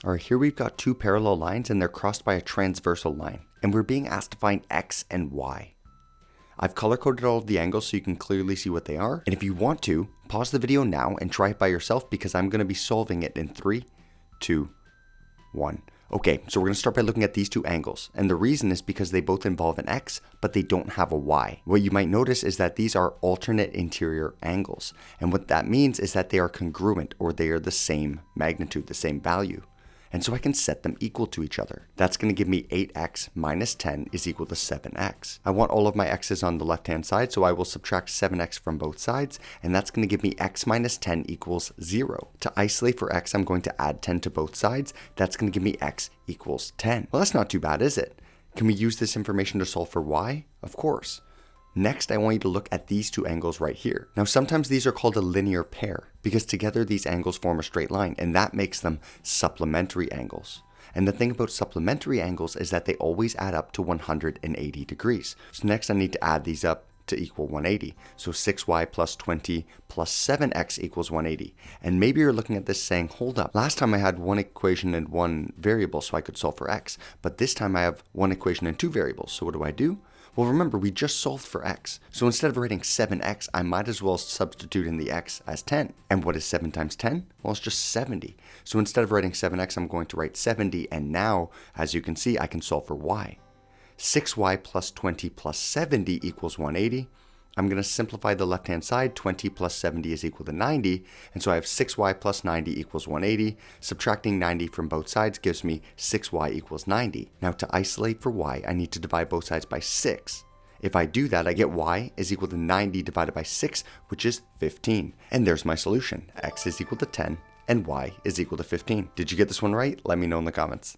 Alright, here we've got two parallel lines and they're crossed by a transversal line. And we're being asked to find x and y. I've color coded all of the angles so you can clearly see what they are. And if you want to, pause the video now and try it by yourself because I'm going to be solving it in 3, 2, 1. Okay, so we're going to start by looking at these two angles. And the reason is because they both involve an x, but they don't have a y. What you might notice is that these are alternate interior angles. And what that means is that they are congruent, or they are the same magnitude, the same value. And so I can set them equal to each other. That's going to give me 8x minus 10 is equal to 7x. I want all of my x's on the left hand side, so I will subtract 7x from both sides, and that's going to give me x minus 10 equals 0. To isolate for x, I'm going to add 10 to both sides. That's going to give me x equals 10. Well, that's not too bad, is it? Can we use this information to solve for y? Of course. Next, I want you to look at these two angles right here. Now, sometimes these are called a linear pair because together these angles form a straight line, and that makes them supplementary angles. And the thing about supplementary angles is that they always add up to 180 degrees. So next I need to add these up to equal 180. So 6y plus 20 plus 7x equals 180. And maybe you're looking at this saying, hold up, last time I had one equation and one variable so I could solve for x, but this time I have one equation and two variables. So what do? Well, remember, we just solved for x. So instead of writing 7x, I might as well substitute in the x as 10. And what is 7 times 10? Well, it's just 70. So instead of writing 7x, I'm going to write 70. And now, as you can see, I can solve for y. 6y plus 20 plus 70 equals 180. I'm going to simplify the left-hand side. 20 plus 70 is equal to 90. And so I have 6y plus 90 equals 180. Subtracting 90 from both sides gives me 6y equals 90. Now to isolate for y, I need to divide both sides by 6. If I do that, I get y is equal to 90 divided by 6, which is 15. And there's my solution. X is equal to 10 and y is equal to 15. Did you get this one right? Let me know in the comments.